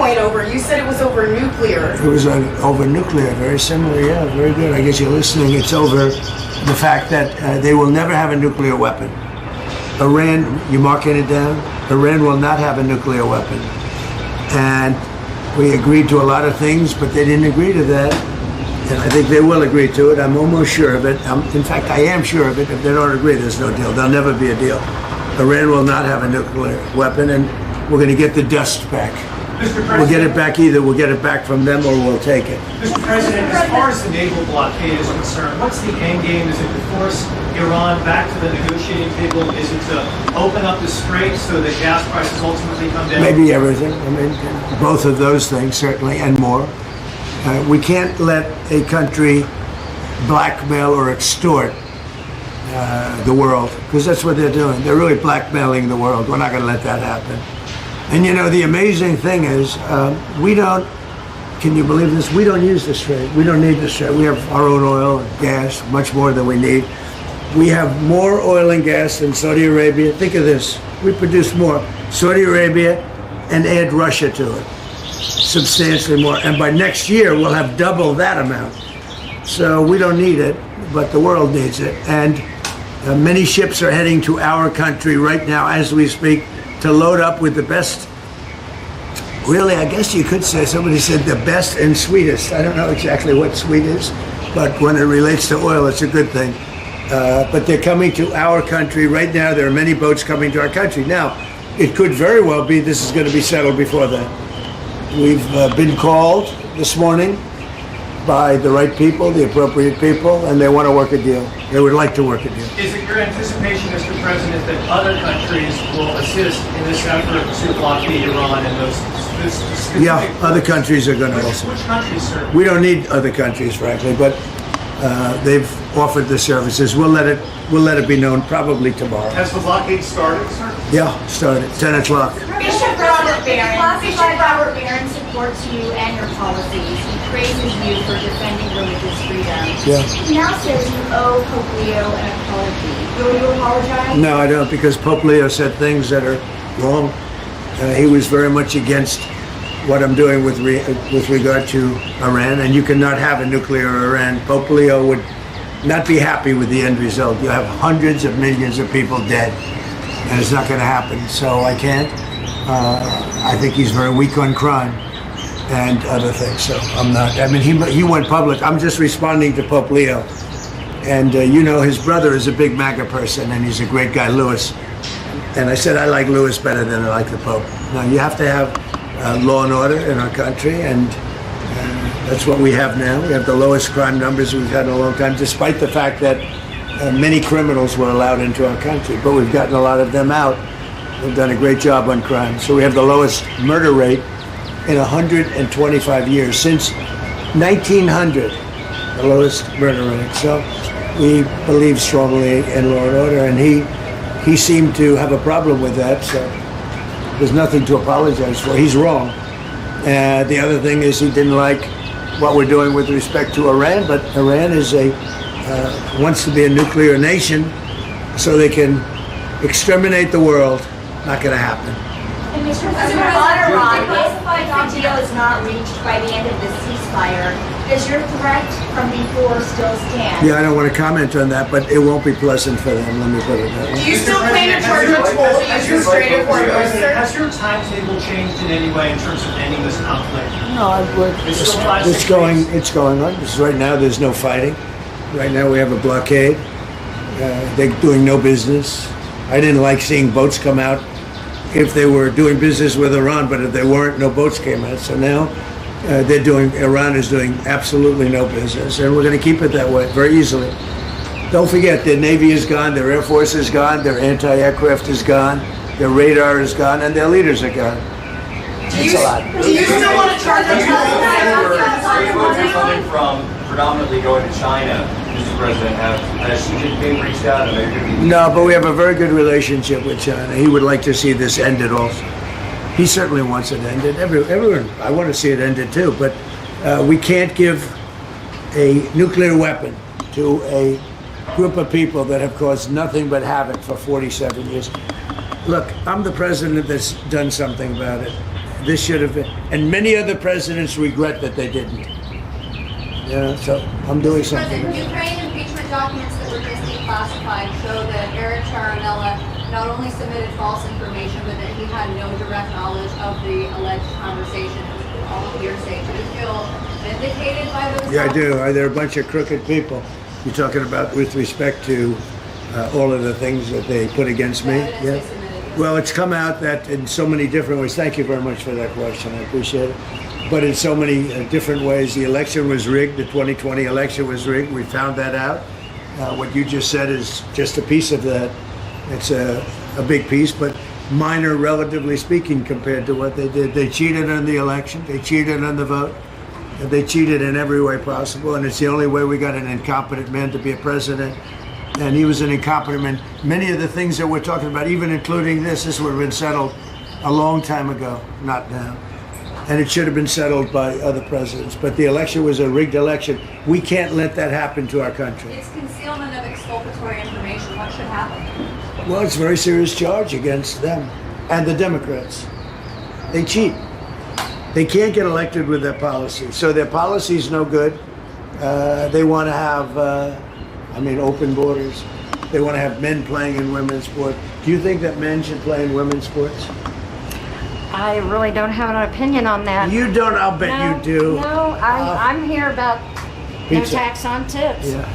fight over? You said it was over nuclear. It was over nuclear, very similar, yeah, very good. I guess you're listening. It's over the fact that they will never have a nuclear weapon. Iran, you marking it down? Iran will not have a nuclear weapon. And we agreed to a lot of things, but they didn't agree to that. And I think they will agree to it. I'm almost sure of it. In fact, I am sure of it. If they don't agree, there's no deal. There'll never be a deal. Iran will not have a nuclear weapon, and we're going to get the dust back. We'll get it back either. We'll get it back from them or we'll take it. Mr. President, as far as the naval blockade is concerned, what's the end game? Is it to force Iran back to the negotiating table? Is it to open up the strait so that gas prices ultimately come down? Maybe everything. I mean, both of those things, certainly, and more. We can't let a country blackmail or extort the world, because that's what they're doing. They're really blackmailing the world. We're not going to let that happen. And you know, the amazing thing is, we don't, can you believe this? We don't use the strait. We don't need the strait. We have our own oil and gas, much more than we need. We have more oil and gas than Saudi Arabia. Think of this. We produce more. Saudi Arabia, and add Russia to it. Substantially more. And by next year, we'll have double that amount. So we don't need it, but the world needs it. And many ships are heading to our country right now as we speak to load up with the best, really, I guess you could say, somebody said the best and sweetest. I don't know exactly what sweet is, but when it relates to oil, it's a good thing. But they're coming to our country right now. There are many boats coming to our country. Now, it could very well be this is going to be settled before then. We've been called this morning by the right people, the appropriate people, and they want to work a deal. They would like to work a deal. Is it your anticipation, Mr. President, that other countries will assist in this effort to blockade Iran and those specific... Yeah, other countries are going to also. Which countries, sir? We don't need other countries, frankly, but they've offered the services. We'll let it be known probably tomorrow. Has the blockade started, sir? Yeah, started 10 o'clock. Bishop Robert Barron supports you and your policies. He praises you for defending religious freedom. Yeah. He now says you owe Pope Leo an apology. Will you apologize? No, I don't, because Pope Leo said things that are wrong. He was very much against what I'm doing with regard to Iran, and you cannot have a nuclear Iran. Pope Leo would not be happy with the end result. You have hundreds of millions of people dead, and it's not going to happen. So I can't. I think he's very weak on crime and other things. So I'm not. I mean, he went public. I'm just responding to Pope Leo, and you know, his brother is a big MAGA person, and he's a great guy, Louis. And I said I like Louis better than I like the Pope. Now you have to have law and order in our country, and that's what we have now. We have the lowest crime numbers we've had in a long time, despite the fact that many criminals were allowed into our country, but we've gotten a lot of them out. We've done a great job on crime. So we have the lowest murder rate in 125 years, since 1900, the lowest murder rate. So we believe strongly in law and order, and he seemed to have a problem with that, so there's nothing to apologize for. He's wrong. The other thing is he didn't like what we're doing with respect to Iran, but Iran is wants to be a nuclear nation so they can exterminate the world. Not going to happen. And Mr. President, on Iran, if the deal is not reached by the end of the ceasefire, does your threat from before still stand? Yeah, I don't want to comment on that, but it won't be pleasant for them. Let me put it that way. Do you still plan to charge a toll to use your Strait of Hormuz, sir? Has your timetable changed in any way in terms of ending this conflict? No, it's going on. Right now, there's no fighting. Right now, we have a blockade. They're doing no business. I didn't like seeing boats come out if they were doing business with Iran, but if they weren't, no boats came out. So now Iran is doing absolutely no business, and we're going to keep it that way very easily. Don't forget, their Navy is gone, their Air Force is gone, their anti-aircraft is gone, their radar is gone, and their leaders are gone. It's a lot. Do you still want to charge a toll? Funding from predominantly going to China, Mr. President, has Xi Jinping reached out and maybe... No, but we have a very good relationship with China. He would like to see this ended also. He certainly wants it ended. Everyone, I want to see it ended too, but we can't give a nuclear weapon to a group of people that have caused nothing but havoc for 47 years. Look, I'm the president that's done something about it. this should have been, and many other presidents regret that they didn't. Yeah, so I'm doing something. President, Ukraine impeachment documents that were just declassified show that Eric Charanella not only submitted false information, but that he had no direct knowledge of the alleged conversation. It was all hearsay. Do you feel vindicated by those? Yeah, I do. They're a bunch of crooked people. You're talking about with respect to all of the things that they put against me. The evidence they submitted. Well, it's come out that in so many different ways. Thank you very much for that question. I appreciate it. But in so many different ways, the election was rigged. The 2020 election was rigged. We found that out. What you just said is just a piece of that. It's a big piece, but minor, relatively speaking, compared to what they did. They cheated on the election. They cheated on the vote. They cheated in every way possible, and it's the only way we got an incompetent man to be a president. And he was an incompetent man. Many of the things that we're talking about, even including this would have been settled a long time ago, not now. And it should have been settled by other presidents. But the election was a rigged election. We can't let that happen to our country. It's concealment of exculpatory information. What should happen? Well, it's a very serious charge against them and the Democrats. They cheat. They can't get elected with their policy. So their policy is no good. They want to have, open borders. They want to have men playing in women's sport. Do you think that men should play in women's sports? I really don't have an opinion on that. You don't, I'll bet No, you do. No, I'm here about no Pizza. tax on tips. Yeah.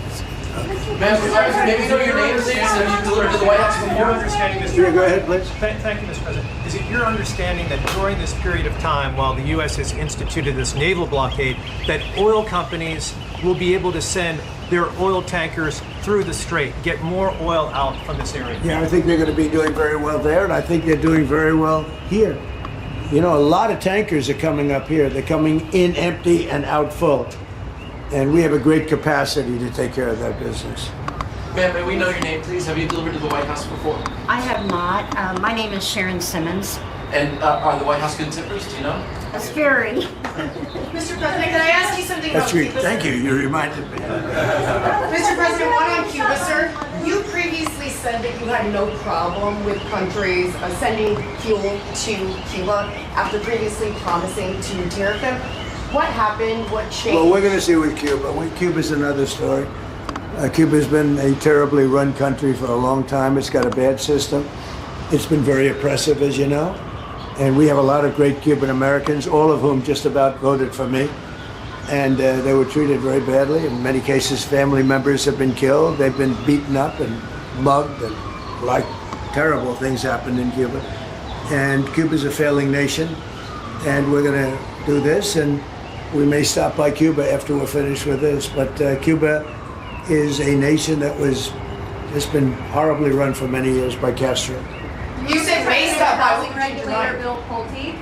Ma'am, maybe know your name, please, and you delivered to the White House Your before. understanding, Mr. Yeah, go ahead, please. Thank you, Mr. President. Is it your understanding that during this period of time, while the U.S. has instituted this naval blockade, that oil companies will be able to send their oil tankers through the strait, get more oil out from this area? Yeah, I think they're going to be doing very well there, and I think they're doing very well here. You know, a lot of tankers are coming up here. They're coming in empty and out full. And we have a great capacity to take care of that business. Ma'am, may we know your name, please? Have you delivered to the White House before? I have not. My name is Sharon Simmons. And are the White House good tippers? Do you know? That's very. Mr. President, can I ask you something That's about great. Cuba? Thank you. You reminded me. Mr. President, one on Cuba, sir. You previously said that you had no problem with countries sending fuel to Cuba after previously promising to tariff them. What happened? What changed? Well, we're going to see with Cuba. Cuba's another story. Cuba's been a terribly run country for a long time. It's got a bad system. It's been very oppressive, as you know. And we have a lot of great Cuban Americans, all of whom just about voted for me. And they were treated very badly. In many cases, family members have been killed. They've been beaten up and mugged, and terrible things happened in Cuba. And Cuba's a failing nation. And we're going to do this, and we may stop by Cuba after we're finished with this. But Cuba is a nation that has been horribly run for many years by Castro. You said may stop by. Housing regulator Bill Pulte,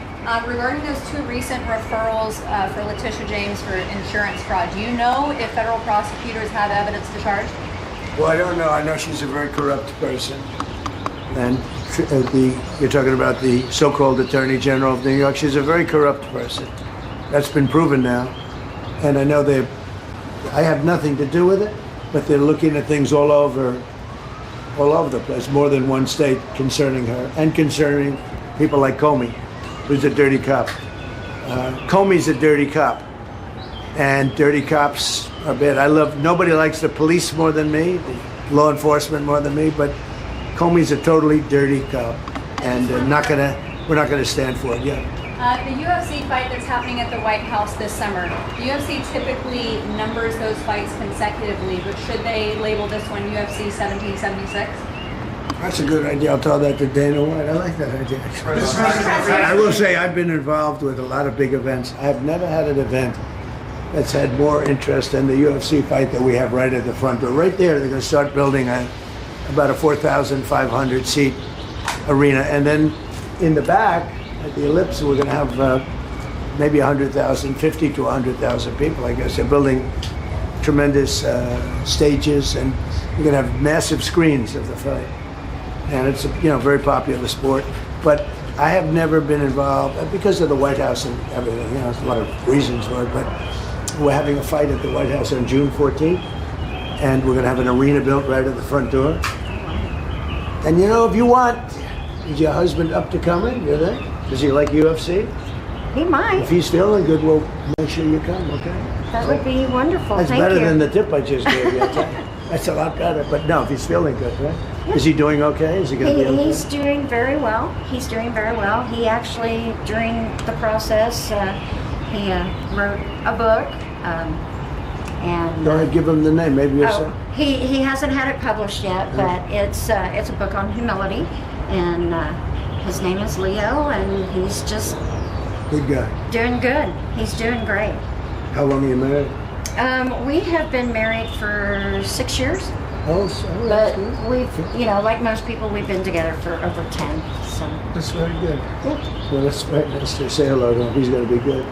regarding those two recent referrals for Letitia James for insurance fraud, do you know if federal prosecutors have evidence to charge? Well, I don't know. I know she's a very corrupt person. And you're talking about the so-called Attorney General of New York. She's a very corrupt person. That's been proven now. And I know I have nothing to do with it, but they're looking at things all over the place, more than one state concerning her, and concerning people like Comey, who's a dirty cop. Comey's a dirty cop, and dirty cops are bad. Nobody likes the police more than me, the law enforcement more than me, but Comey's a totally dirty cop, and we're not gonna stand for it yet. The UFC fight that's happening at the White House this summer, the UFC typically numbers those fights consecutively, but should they label this one UFC 1776? That's a good idea. I'll tell that to Dana White. I like that idea. I will say I've been involved with a lot of big events. I've never had an event that's had more interest than the UFC fight that we have right at the front door. Right there, they're going to start building about a 4,500 seat arena, and then in the back at the Ellipse, we're going to have maybe 100,000, 50 to 100,000 people. I guess they're building tremendous stages, and we're going to have massive screens of the fight. And it's a very popular sport. But I have never been involved because of the White House and everything. There's a lot of reasons for it. But we're having a fight at the White House on June 14th, and we're going to have an arena built right at the front door. And if you want, is your husband up to coming? You think? Does he like UFC? He might. If he's feeling good, we'll make sure you come, okay? That would be wonderful. That's Thank better you. than the tip I just gave you. That's a lot better. But no, if he's feeling good, right? Is he doing okay? Is he going to be okay? He's doing very well. He's doing very well. He actually, during the process, he wrote a book. And Go ahead, give him the name. Maybe you'll say. he hasn't had it published yet, but it's a book on humility, and his name is Leo, and he's just Good guy. doing good. He's doing great. How long are you married? We have been married for 6 years, Oh, but that's good. we've, like most people, we've been together for over 10. So That's very good. Well, that's very nice to say hello to him. He's going to be good.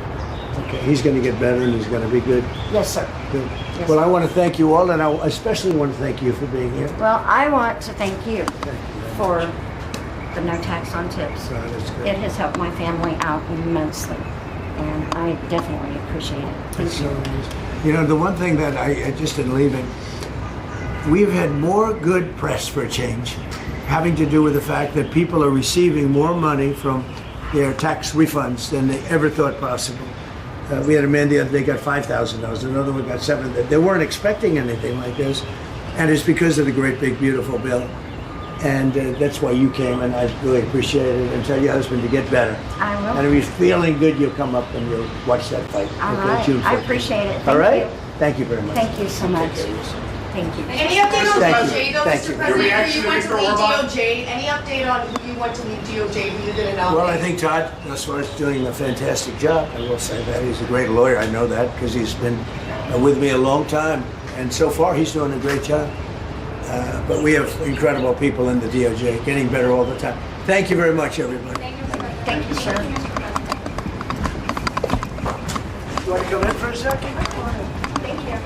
Okay, he's going to get better and he's going to be good. yes, sir. Good. Yes, Well, sir. I want to thank you all, and I especially want to thank you for being here. Well, I want to thank you Thank you very for much. the no tax on tips. That's good. It has helped my family out immensely, and I definitely appreciate it. Thank It's you. so nice. You know, the one thing that I just in leaving, we've had more good press for a change, having to do with the fact that people are receiving more money from their tax refunds than they ever thought possible. We had a man the other day got $5,000, another one got $7,000. They weren't expecting anything like this, and it's because of the great big beautiful bill. And that's why you came, and I really appreciate it. And tell your husband to get better. I will. And if he's feeling good, you'll come up and you'll watch that fight. All okay, right. June I 14th. appreciate it. All Thank right? you. Thank you very much. Thank you so much. Take care of yourself. Thank you. Any update on Thank you. DOJ though, Thank Mr. you. President? reaction Who you to want to Mr. lead Orban? DOJ? Any update on who you want to lead DOJ, who you're going to nominate? Well, I think Todd, as far as doing a fantastic job, I will say that. He's a great lawyer. I know that because he's been with me a long time. And so far, he's doing a great job. But we have incredible people in the DOJ, getting better all the time. Thank you very much, everybody. Thank you, sir. You want to come in for a second? Thank you.